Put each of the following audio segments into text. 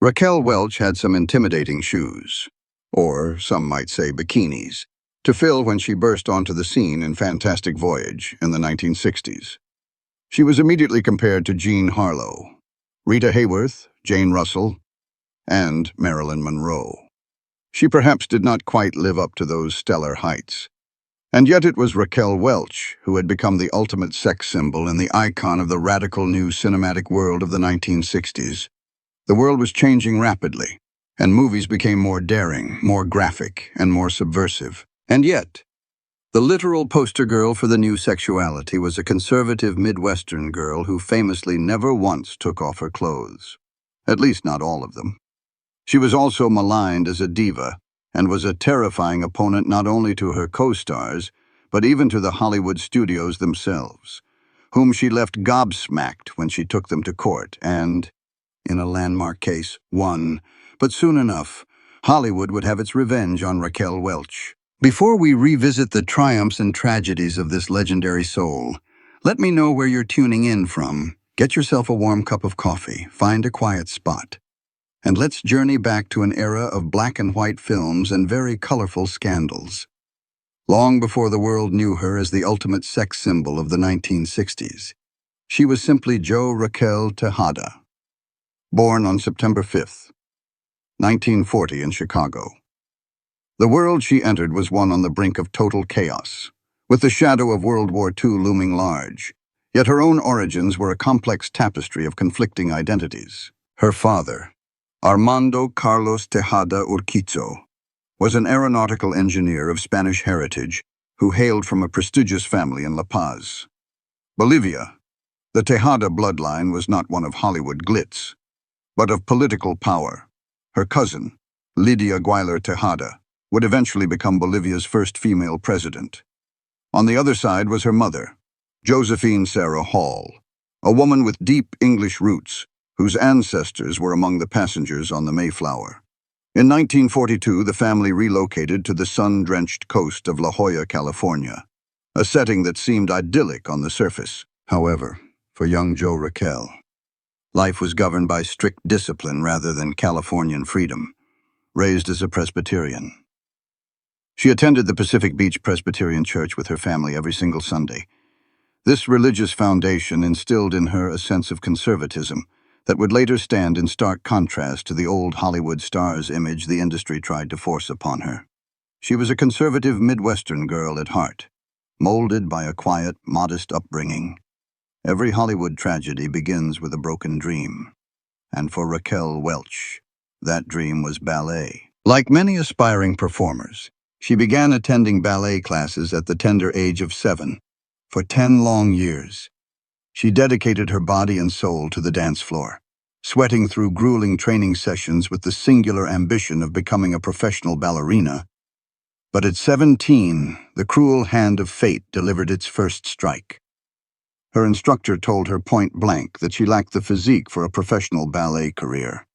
Raquel Welch had some intimidating shoes, or some might say bikinis, to fill when she burst onto the scene in Fantastic Voyage in the 1960s. She was immediately compared to Jean Harlow, Rita Hayworth, Jane Russell, and Marilyn Monroe. She perhaps did not quite live up to those stellar heights. And yet it was Raquel Welch who had become the ultimate sex symbol and the icon of the radical new cinematic world of the 1960s. The world was changing rapidly, and movies became more daring, more graphic, and more subversive. And yet, the literal poster girl for the new sexuality was a conservative Midwestern girl who famously never once took off her clothes. At least not all of them. She was also maligned as a diva, and was a terrifying opponent not only to her co-stars, but even to the Hollywood studios themselves, whom she left gobsmacked when she took them to court and, in a landmark case, won. But soon enough, Hollywood would have its revenge on Raquel Welch. Before we revisit the triumphs and tragedies of this legendary soul, let me know where you're tuning in from. Get yourself a warm cup of coffee, find a quiet spot, and let's journey back to an era of black and white films and very colorful scandals. Long before the world knew her as the ultimate sex symbol of the 1960s, she was simply Jo Raquel Tejada. Born on September 5th, 1940 in Chicago. The world she entered was one on the brink of total chaos, with the shadow of World War II looming large. Yet her own origins were a complex tapestry of conflicting identities. Her father, Armando Carlos Tejada Urquizo, was an aeronautical engineer of Spanish heritage who hailed from a prestigious family in La Paz, Bolivia. The Tejada bloodline was not one of Hollywood glitz, but of political power. Her cousin, Lidia Guayler Tejada, would eventually become Bolivia's first female president. On the other side was her mother, Josephine Sarah Hall, a woman with deep English roots, whose ancestors were among the passengers on the Mayflower. In 1942, the family relocated to the sun-drenched coast of La Jolla, California, a setting that seemed idyllic on the surface. However, for young Jo Raquel, life was governed by strict discipline rather than Californian freedom. Raised as a Presbyterian, she attended the Pacific Beach Presbyterian Church with her family every single Sunday. This religious foundation instilled in her a sense of conservatism that would later stand in stark contrast to the old Hollywood star's image the industry tried to force upon her. She was a conservative Midwestern girl at heart, molded by a quiet, modest upbringing. Every Hollywood tragedy begins with a broken dream, and for Raquel Welch, that dream was ballet. Like many aspiring performers, she began attending ballet classes at the tender age of 7. For 10 long years, she dedicated her body and soul to the dance floor, sweating through grueling training sessions with the singular ambition of becoming a professional ballerina. But at 17, the cruel hand of fate delivered its first strike. Her instructor told her point blank that she lacked the physique for a professional ballet career.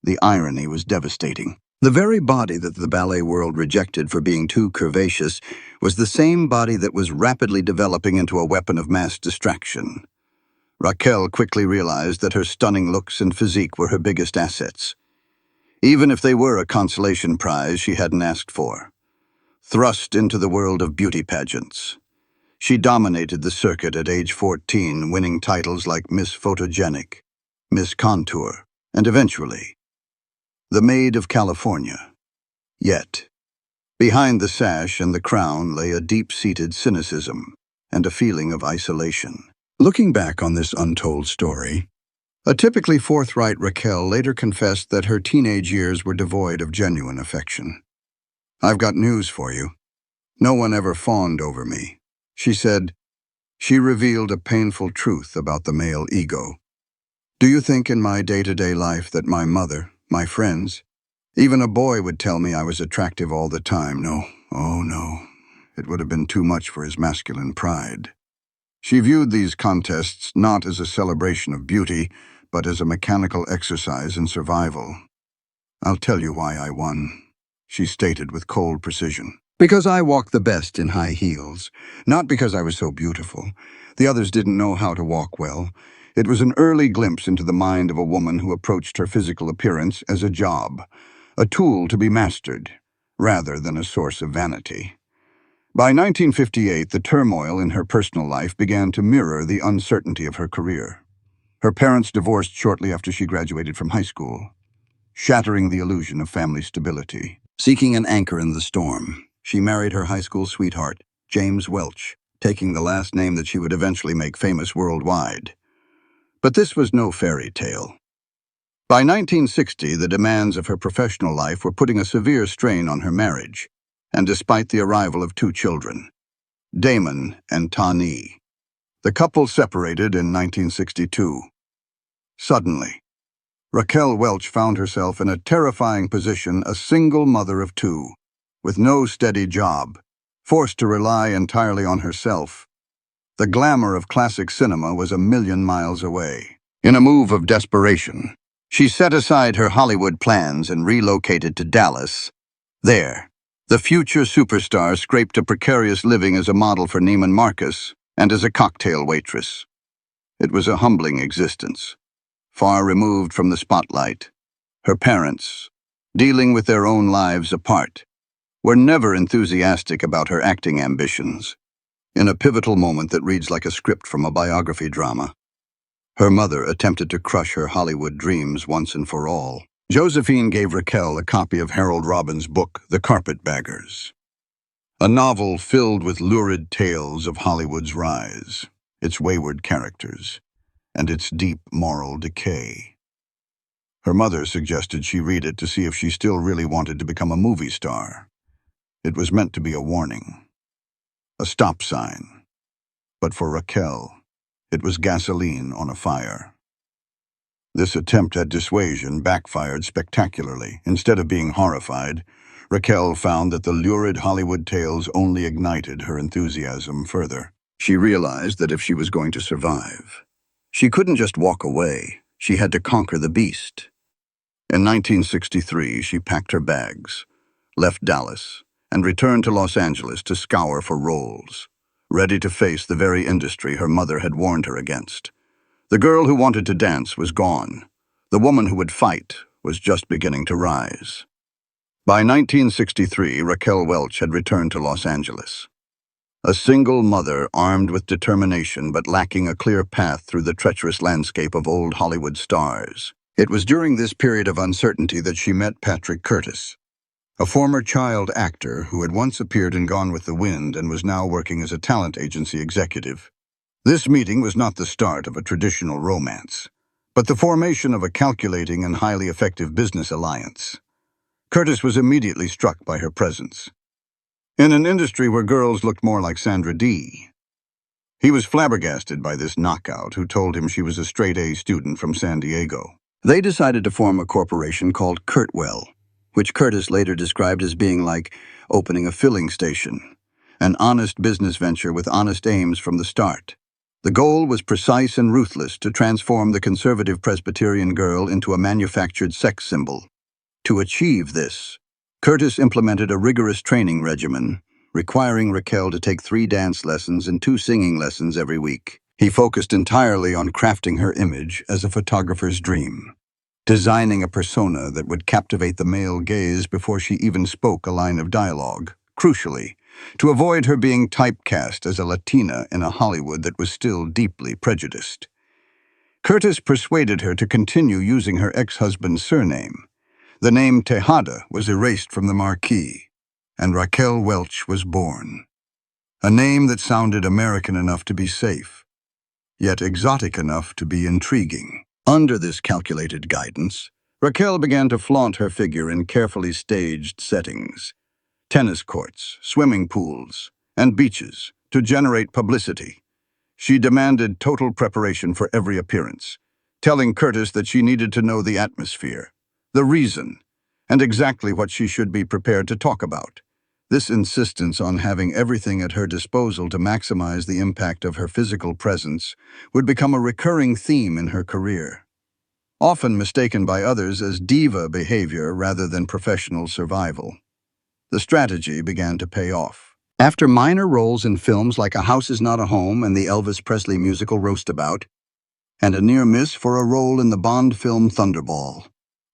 The irony was devastating. The very body that the ballet world rejected for being too curvaceous was the same body that was rapidly developing into a weapon of mass distraction. Raquel quickly realized that her stunning looks and physique were her biggest assets, even if they were a consolation prize she hadn't asked for. Thrust into the world of beauty pageants, she dominated the circuit at age 14, winning titles like Miss Photogenic, Miss Contour, and eventually, the Maid of California. Yet, behind the sash and the crown lay a deep-seated cynicism and a feeling of isolation. Looking back on this untold story, a typically forthright Raquel later confessed that her teenage years were devoid of genuine affection. "I've got news for you. No one ever fawned over me," she said. She revealed a painful truth about the male ego. "Do you think in my day-to-day life that my mother, my friends, even a boy would tell me I was attractive all the time? No, oh no, it would have been too much for his masculine pride." She viewed these contests not as a celebration of beauty, but as a mechanical exercise in survival. "I'll tell you why I won," she stated with cold precision. "Because I walked the best in high heels, not because I was so beautiful. The others didn't know how to walk well. It was an early glimpse into the mind of a woman who approached her physical appearance as a job, a tool to be mastered, rather than a source of vanity. By 1958, the turmoil in her personal life began to mirror the uncertainty of her career. Her parents divorced shortly after she graduated from high school, shattering the illusion of family stability. Seeking an anchor in the storm, she married her high school sweetheart, James Welch, taking the last name that she would eventually make famous worldwide. But this was no fairy tale. By 1960, the demands of her professional life were putting a severe strain on her marriage, and despite the arrival of two children, Damon and Tani, the couple separated in 1962. Suddenly, Raquel Welch found herself in a terrifying position, a single mother of two, with no steady job, forced to rely entirely on herself. The glamour of classic cinema was a million miles away. In a move of desperation, she set aside her Hollywood plans and relocated to Dallas. There, the future superstar scraped a precarious living as a model for Neiman Marcus and as a cocktail waitress. It was a humbling existence, far removed from the spotlight. Her parents, dealing with their own lives apart, were never enthusiastic about her acting ambitions. In a pivotal moment that reads like a script from a biography drama, her mother attempted to crush her Hollywood dreams once and for all. Josephine gave Raquel a copy of Harold Robbins' book, The Carpetbaggers, a novel filled with lurid tales of Hollywood's rise, its wayward characters, and its deep moral decay. Her mother suggested she read it to see if she still really wanted to become a movie star. It was meant to be a warning, a stop sign. But for Raquel, it was gasoline on a fire. This attempt at dissuasion backfired spectacularly. Instead of being horrified, Raquel found that the lurid Hollywood tales only ignited her enthusiasm further. She realized that if she was going to survive, she couldn't just walk away. She had to conquer the beast. In 1963, she packed her bags, left Dallas, and returned to Los Angeles to scour for roles, ready to face the very industry her mother had warned her against. The girl who wanted to dance was gone. The woman who would fight was just beginning to rise. By 1963, Raquel Welch had returned to Los Angeles. A single mother armed with determination but lacking a clear path through the treacherous landscape of old Hollywood stars. It was during this period of uncertainty that she met Patrick Curtis, a former child actor who had once appeared in Gone with the Wind and was now working as a talent agency executive. This meeting was not the start of a traditional romance, but the formation of a calculating and highly effective business alliance. Curtis was immediately struck by her presence. In an industry where girls looked more like Sandra Dee, he was flabbergasted by this knockout who told him she was a straight-A student from San Diego. They decided to form a corporation called Curtwell, which Curtis later described as being like opening a filling station, an honest business venture with honest aims from the start. The goal was precise and ruthless: to transform the conservative Presbyterian girl into a manufactured sex symbol. To achieve this, Curtis implemented a rigorous training regimen, requiring Raquel to take 3 dance lessons and 2 singing lessons every week. He focused entirely on crafting her image as a photographer's dream, designing a persona that would captivate the male gaze before she even spoke a line of dialogue. Crucially, to avoid her being typecast as a Latina in a Hollywood that was still deeply prejudiced. Curtis persuaded her to continue using her ex-husband's surname. The name Tejada was erased from the marquee, and Raquel Welch was born. A name that sounded American enough to be safe, yet exotic enough to be intriguing. Under this calculated guidance, Raquel began to flaunt her figure in carefully staged settings: tennis courts, swimming pools, and beaches, to generate publicity. She demanded total preparation for every appearance, telling Curtis that she needed to know the atmosphere, the reason, and exactly what she should be prepared to talk about. This insistence on having everything at her disposal to maximize the impact of her physical presence would become a recurring theme in her career, often mistaken by others as diva behavior rather than professional survival. The strategy began to pay off. After minor roles in films like A House Is Not a Home and the Elvis Presley musical Roastabout, and a near miss for a role in the Bond film Thunderball.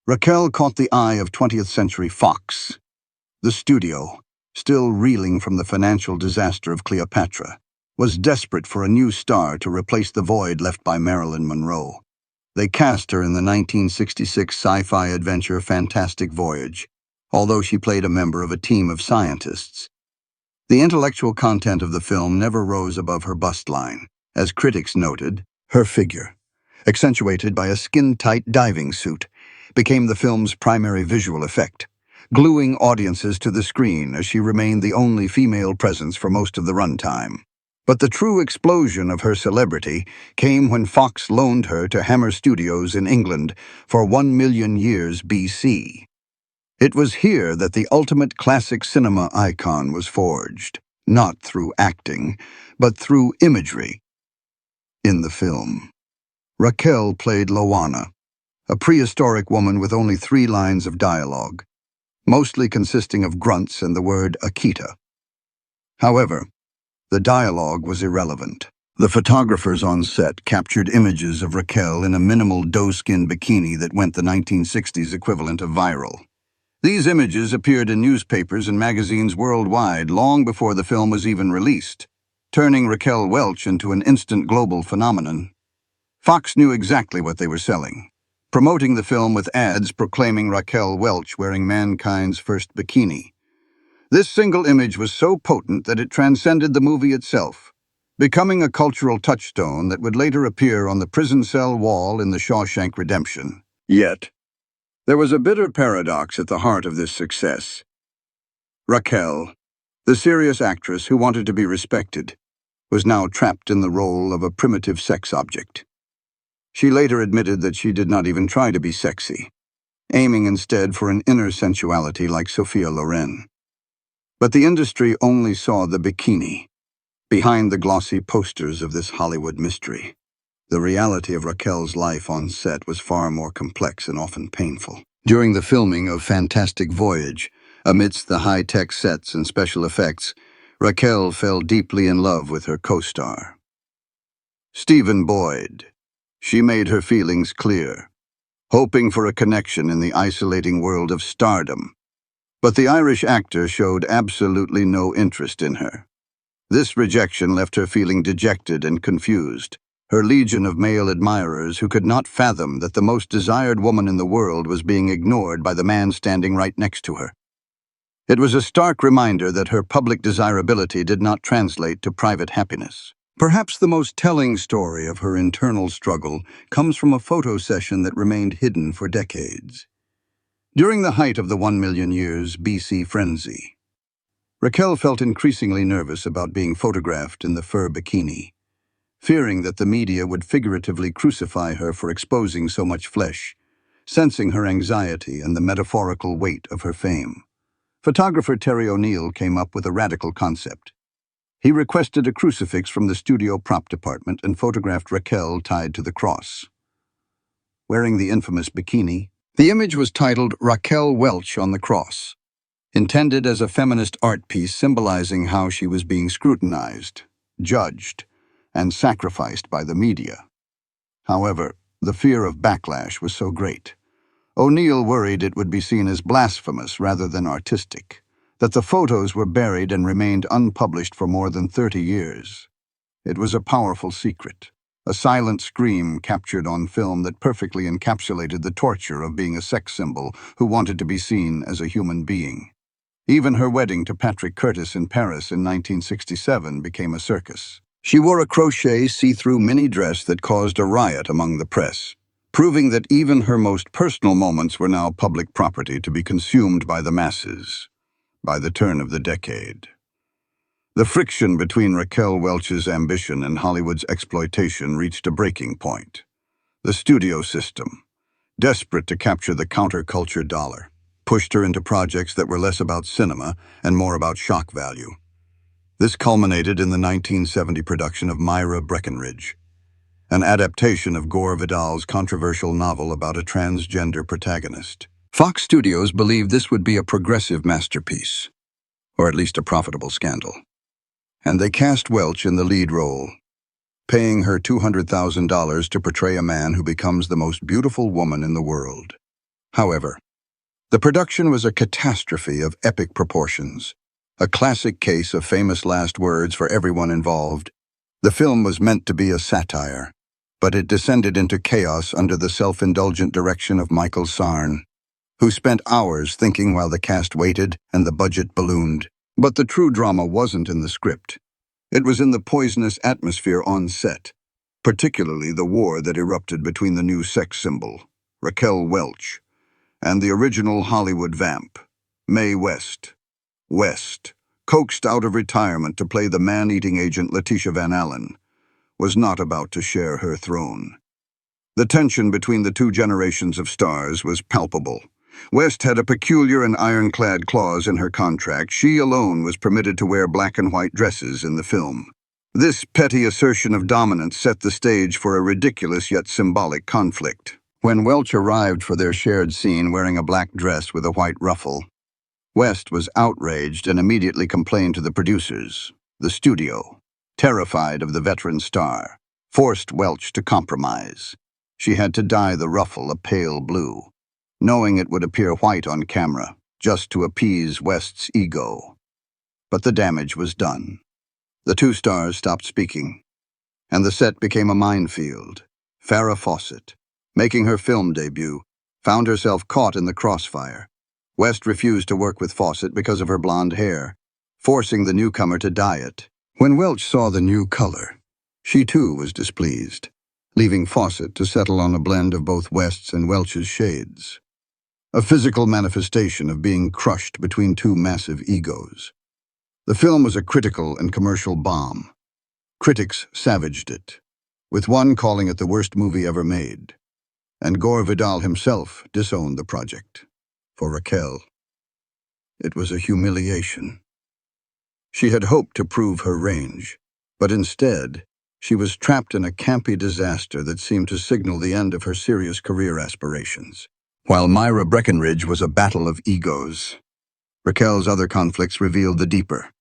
Raquel caught the eye of 20th Century Fox. The studio, still reeling from the financial disaster of Cleopatra, was desperate for a new star to replace the void left by Marilyn Monroe. They cast her in the 1966 sci-fi adventure Fantastic Voyage, although she played a member of a team of scientists. The intellectual content of the film never rose above her bust line. As critics noted, her figure, accentuated by a skin-tight diving suit, became the film's primary visual effect, gluing audiences to the screen as she remained the only female presence for most of the runtime. But the true explosion of her celebrity came when Fox loaned her to Hammer Studios in England for 1,000,000 years BC. It was here that the ultimate classic cinema icon was forged, not through acting, but through imagery. In the film, Raquel played Loana, a prehistoric woman with only 3 lines of dialogue, mostly consisting of grunts and the word Akita. However, the dialogue was irrelevant. The photographers on set captured images of Raquel in a minimal doe-skin bikini that went the 1960s equivalent of viral. These images appeared in newspapers and magazines worldwide long before the film was even released, turning Raquel Welch into an instant global phenomenon. Fox knew exactly what they were selling, promoting the film with ads proclaiming Raquel Welch wearing mankind's first bikini. This single image was so potent that it transcended the movie itself, becoming a cultural touchstone that would later appear on the prison cell wall in The Shawshank Redemption. Yet, there was a bitter paradox at the heart of this success. Raquel, the serious actress who wanted to be respected, was now trapped in the role of a primitive sex object. She later admitted that she did not even try to be sexy, aiming instead for an inner sensuality like Sophia Loren. But the industry only saw the bikini, behind the glossy posters of this Hollywood mystery. The reality of Raquel's life on set was far more complex and often painful. During the filming of Fantastic Voyage, amidst the high-tech sets and special effects, Raquel fell deeply in love with her co-star, Stephen Boyd. She made her feelings clear, hoping for a connection in the isolating world of stardom. But the Irish actor showed absolutely no interest in her. This rejection left her feeling dejected and confused, her legion of male admirers who could not fathom that the most desired woman in the world was being ignored by the man standing right next to her. It was a stark reminder that her public desirability did not translate to private happiness. Perhaps the most telling story of her internal struggle comes from a photo session that remained hidden for decades. During the height of the 1,000,000 years BC frenzy, Raquel felt increasingly nervous about being photographed in the fur bikini, fearing that the media would figuratively crucify her for exposing so much flesh, sensing her anxiety and the metaphorical weight of her fame. Photographer Terry O'Neill came up with a radical concept. He requested a crucifix from the studio prop department and photographed Raquel tied to the cross. Wearing the infamous bikini, the image was titled Raquel Welch on the Cross, intended as a feminist art piece symbolizing how she was being scrutinized, judged, and sacrificed by the media. However, the fear of backlash was so great. O'Neill worried it would be seen as blasphemous rather than artistic, that the photos were buried and remained unpublished for more than 30 years. It was a powerful secret, a silent scream captured on film that perfectly encapsulated the torture of being a sex symbol who wanted to be seen as a human being. Even her wedding to Patrick Curtis in Paris in 1967 became a circus. She wore a crochet see-through mini dress that caused a riot among the press, proving that even her most personal moments were now public property to be consumed by the masses. By the turn of the decade, the friction between Raquel Welch's ambition and Hollywood's exploitation reached a breaking point. The studio system, desperate to capture the counterculture dollar, pushed her into projects that were less about cinema and more about shock value. This culminated in the 1970 production of Myra Breckinridge, an adaptation of Gore Vidal's controversial novel about a transgender protagonist. Fox Studios believed this would be a progressive masterpiece, or at least a profitable scandal, and they cast Welch in the lead role. paying her $200,000 to portray a man who becomes the most beautiful woman in the world. However, the production was a catastrophe of epic proportions, a classic case of famous last words for everyone involved. The film was meant to be a satire, but it descended into chaos under the self-indulgent direction of Michael Sarn, who spent hours thinking while the cast waited and the budget ballooned. But the true drama wasn't in the script. It was in the poisonous atmosphere on set, particularly the war that erupted between the new sex symbol, Raquel Welch, and the original Hollywood vamp, Mae West. West, coaxed out of retirement to play the man-eating agent Letitia Van Allen, was not about to share her throne. The tension between the two generations of stars was palpable. West had a peculiar and ironclad clause in her contract. She alone was permitted to wear black and white dresses in the film. This petty assertion of dominance set the stage for a ridiculous yet symbolic conflict. When Welch arrived for their shared scene wearing a black dress with a white ruffle, West was outraged and immediately complained to the producers. The studio, terrified of the veteran star, forced Welch to compromise. She had to dye the ruffle a pale blue, knowing it would appear white on camera, just to appease West's ego. But the damage was done. The two stars stopped speaking, and the set became a minefield. Farrah Fawcett, making her film debut, found herself caught in the crossfire. West refused to work with Fawcett because of her blonde hair, forcing the newcomer to dye it. When Welch saw the new color, she too was displeased, leaving Fawcett to settle on a blend of both West's and Welch's shades. A physical manifestation of being crushed between two massive egos. The film was a critical and commercial bomb. Critics savaged it, with one calling it the worst movie ever made. And Gore Vidal himself disowned the project. For Raquel, it was a humiliation. She had hoped to prove her range, but instead, she was trapped in a campy disaster that seemed to signal the end of her serious career aspirations. While Myra Breckenridge was a battle of egos, Raquel's other conflicts revealed the deeper,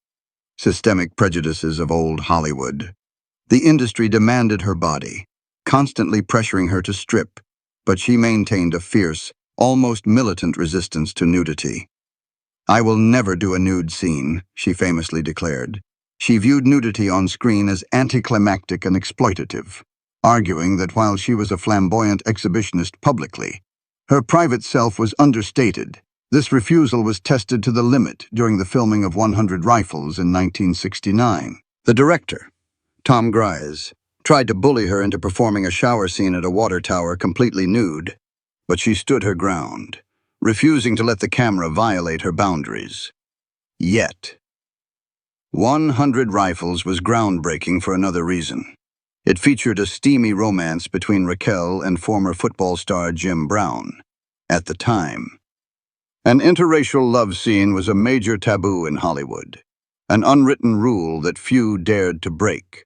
systemic prejudices of old Hollywood. The industry demanded her body, constantly pressuring her to strip, but she maintained a fierce, almost militant resistance to nudity. "I will never do a nude scene," she famously declared. She viewed nudity on screen as anticlimactic and exploitative, arguing that while she was a flamboyant exhibitionist publicly, her private self was understated. This refusal was tested to the limit during the filming of 100 Rifles in 1969. The director, Tom Grise, tried to bully her into performing a shower scene at a water tower completely nude, but she stood her ground, refusing to let the camera violate her boundaries. Yet, 100 Rifles was groundbreaking for another reason. It featured a steamy romance between Raquel and former football star Jim Brown. At the time, an interracial love scene was a major taboo in Hollywood, an unwritten rule that few dared to break.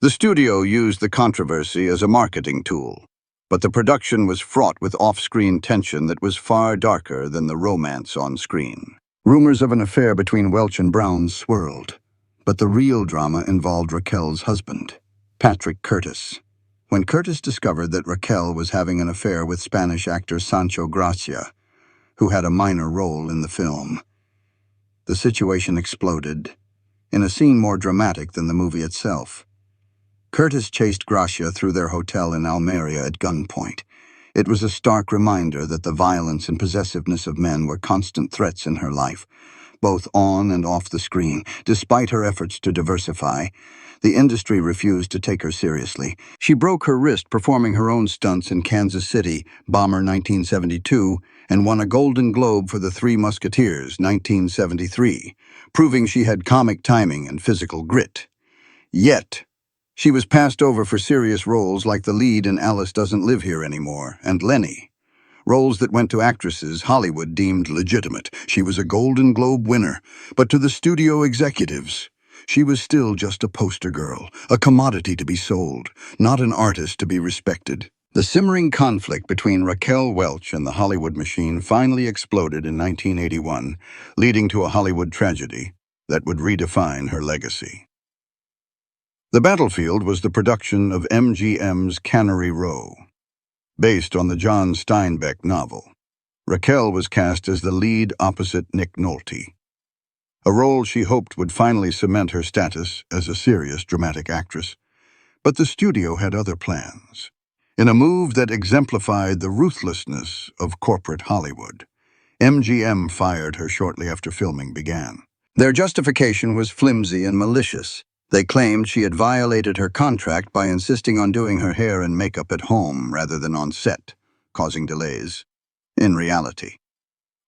The studio used the controversy as a marketing tool, but the production was fraught with off-screen tension that was far darker than the romance on screen. Rumors of an affair between Welch and Brown swirled, but the real drama involved Raquel's husband, Patrick Curtis. When Curtis discovered that Raquel was having an affair with Spanish actor Sancho Gracia, who had a minor role in the film, the situation exploded, in a scene more dramatic than the movie itself. Curtis chased Gracia through their hotel in Almeria at gunpoint. It was a stark reminder that the violence and possessiveness of men were constant threats in her life, both on and off the screen. Despite her efforts to diversify, the industry refused to take her seriously. She broke her wrist performing her own stunts in Kansas City, Bomber 1972, and won a Golden Globe for The Three Musketeers, 1973, proving she had comic timing and physical grit. Yet, she was passed over for serious roles like the lead in Alice Doesn't Live Here Anymore and Lenny, roles that went to actresses Hollywood deemed legitimate. She was a Golden Globe winner, but to the studio executives, she was still just a poster girl, a commodity to be sold, not an artist to be respected. The simmering conflict between Raquel Welch and the Hollywood machine finally exploded in 1981, leading to a Hollywood tragedy that would redefine her legacy. The battlefield was the production of MGM's Cannery Row, based on the John Steinbeck novel. Raquel was cast as the lead opposite Nick Nolte, a role she hoped would finally cement her status as a serious dramatic actress. But the studio had other plans. In a move that exemplified the ruthlessness of corporate Hollywood, MGM fired her shortly after filming began. Their justification was flimsy and malicious. They claimed she had violated her contract by insisting on doing her hair and makeup at home rather than on set, causing delays. In reality,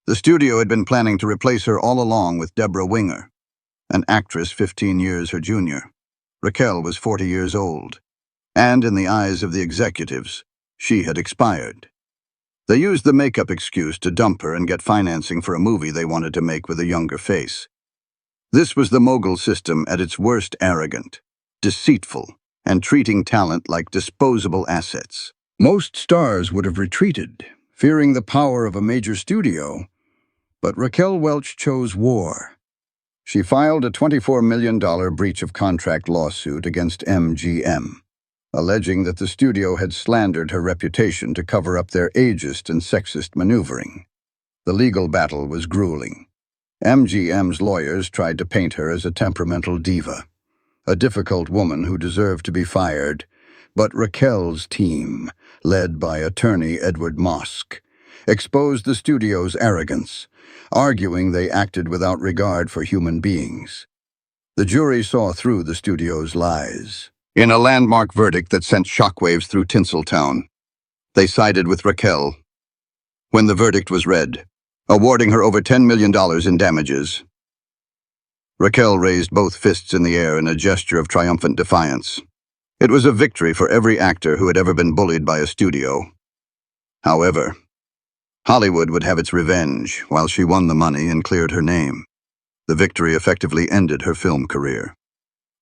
the studio had been planning to replace her all along with Deborah Winger, an actress 15 years her junior. Raquel was 40 years old, and in the eyes of the executives, she had expired. They used the makeup excuse to dump her and get financing for a movie they wanted to make with a younger face. This was the mogul system at its worst: arrogant, deceitful, and treating talent like disposable assets. Most stars would have retreated, fearing the power of a major studio, but Raquel Welch chose war. She filed a $24 million breach of contract lawsuit against MGM, alleging that the studio had slandered her reputation to cover up their ageist and sexist maneuvering. The legal battle was grueling. MGM's lawyers tried to paint her as a temperamental diva, a difficult woman who deserved to be fired, but Raquel's team, led by attorney Edward Mosk, exposed the studio's arrogance, arguing they acted without regard for human beings. The jury saw through the studio's lies. In a landmark verdict that sent shockwaves through Tinseltown, they sided with Raquel. When the verdict was read, awarding her over $10 million in damages, Raquel raised both fists in the air in a gesture of triumphant defiance. It was a victory for every actor who had ever been bullied by a studio. However, Hollywood would have its revenge while she won the money and cleared her name. The victory effectively ended her film career.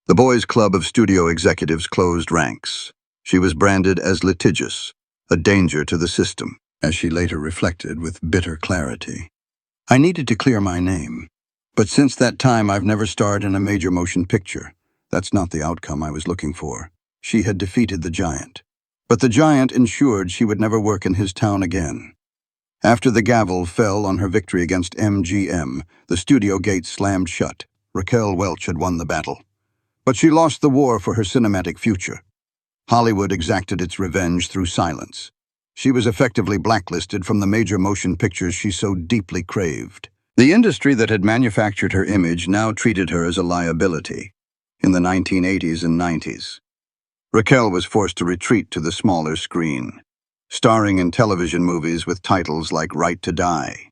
The Boys Club of studio executives closed ranks. She was branded as litigious, a danger to the system, as she later reflected with bitter clarity. I needed to clear my name, but since that time I've never starred in a major motion picture. That's not the outcome I was looking for. She had defeated the giant, but the giant ensured she would never work in his town again. After the gavel fell on her victory against MGM, the studio gates slammed shut. Raquel Welch had won the battle. But she lost the war for her cinematic future. Hollywood exacted its revenge through silence. She was effectively blacklisted from the major motion pictures she so deeply craved. The industry that had manufactured her image now treated her as a liability. In the 1980s and 90s, Raquel was forced to retreat to the smaller screen, starring in television movies with titles like Right to Die,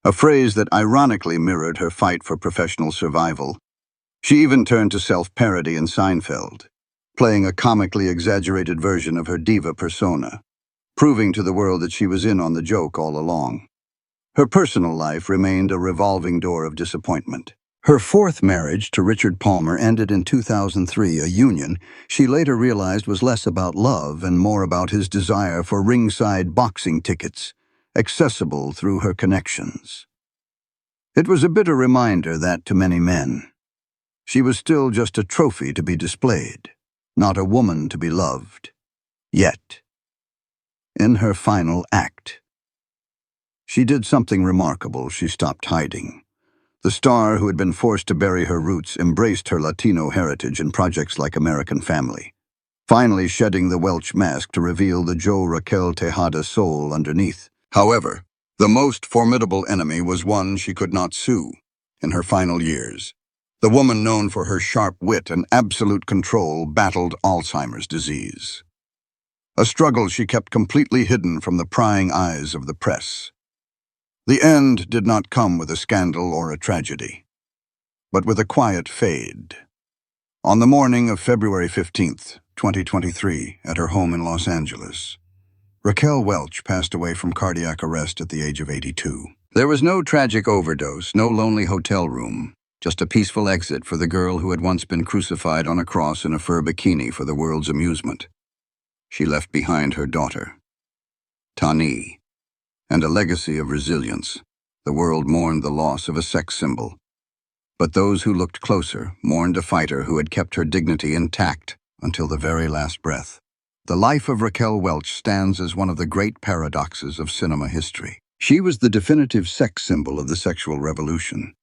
a phrase that ironically mirrored her fight for professional survival. She even turned to self-parody in Seinfeld, playing a comically exaggerated version of her diva persona, proving to the world that she was in on the joke all along. Her personal life remained a revolving door of disappointment. Her fourth marriage to Richard Palmer ended in 2003, a union she later realized was less about love and more about his desire for ringside boxing tickets, accessible through her connections. It was a bitter reminder that, to many men, she was still just a trophy to be displayed, not a woman to be loved. Yet, in her final act, she did something remarkable. She stopped hiding. The star who had been forced to bury her roots embraced her Latino heritage in projects like American Family, finally shedding the Welch mask to reveal the Joe Raquel Tejada soul underneath. However, the most formidable enemy was one she could not sue in her final years. The woman known for her sharp wit and absolute control battled Alzheimer's disease, a struggle she kept completely hidden from the prying eyes of the press. The end did not come with a scandal or a tragedy, but with a quiet fade. On the morning of February 15th, 2023, at her home in Los Angeles, Raquel Welch passed away from cardiac arrest at the age of 82. There was no tragic overdose, no lonely hotel room, just a peaceful exit for the girl who had once been crucified on a cross in a fur bikini for the world's amusement. She left behind her daughter, Tani, and a legacy of resilience. The world mourned the loss of a sex symbol, But those who looked closer mourned a fighter who had kept her dignity intact until the very last breath. The life of Raquel Welch stands as one of the great paradoxes of cinema history. She was the definitive sex symbol of the sexual revolution.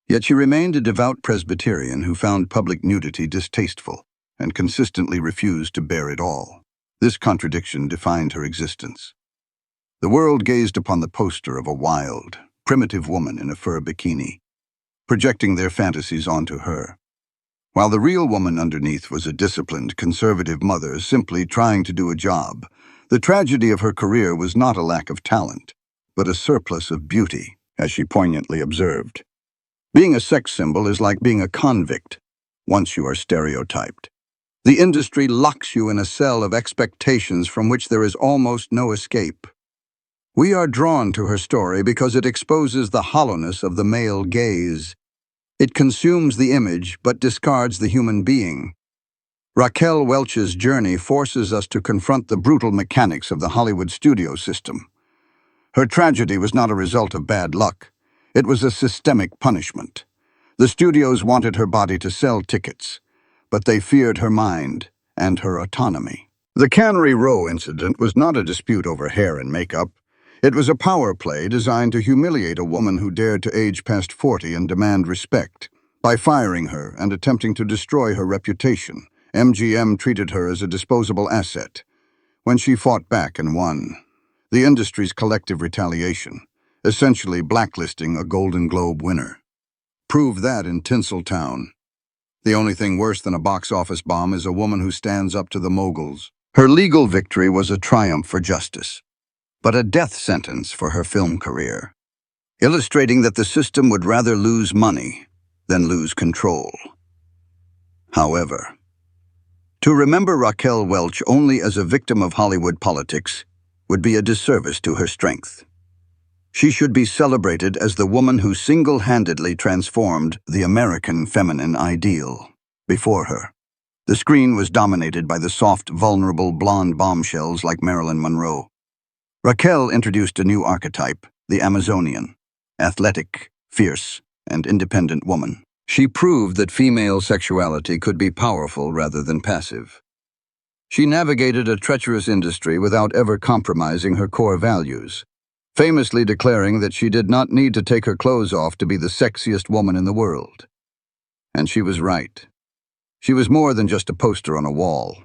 Yet she remained a devout Presbyterian who found public nudity distasteful and consistently refused to bear it all. This contradiction defined her existence. The world gazed upon the poster of a wild, primitive woman in a fur bikini, projecting their fantasies onto her, while the real woman underneath was a disciplined, conservative mother simply trying to do a job. The tragedy of her career was not a lack of talent, but a surplus of beauty, as she poignantly observed. Being a sex symbol is like being a convict, once you are stereotyped. The industry locks you in a cell of expectations from which there is almost no escape. We are drawn to her story because it exposes the hollowness of the male gaze. It consumes the image but discards the human being. Raquel Welch's journey forces us to confront the brutal mechanics of the Hollywood studio system. Her tragedy was not a result of bad luck. It was a systemic punishment. The studios wanted her body to sell tickets, but they feared her mind and her autonomy. The Cannery Row incident was not a dispute over hair and makeup. It was a power play designed to humiliate a woman who dared to age past 40 and demand respect. By firing her and attempting to destroy her reputation, MGM treated her as a disposable asset. When she fought back and won, the industry's collective retaliation, essentially blacklisting a Golden Globe winner, proved that in Tinseltown. The only thing worse than a box office bomb is a woman who stands up to the moguls. Her legal victory was a triumph for justice, but a death sentence for her film career, illustrating that the system would rather lose money than lose control. However, to remember Raquel Welch only as a victim of Hollywood politics would be a disservice to her strength. She should be celebrated as the woman who single-handedly transformed the American feminine ideal. Before her, the screen was dominated by the soft, vulnerable blonde bombshells like Marilyn Monroe. Raquel introduced a new archetype, the Amazonian, athletic, fierce, and independent woman. She proved that female sexuality could be powerful rather than passive. She navigated a treacherous industry without ever compromising her core values, famously declaring that she did not need to take her clothes off to be the sexiest woman in the world. And she was right. She was more than just a poster on a wall.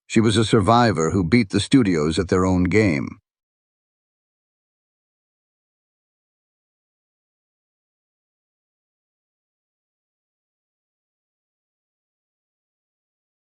She was a survivor who beat the studios at their own game.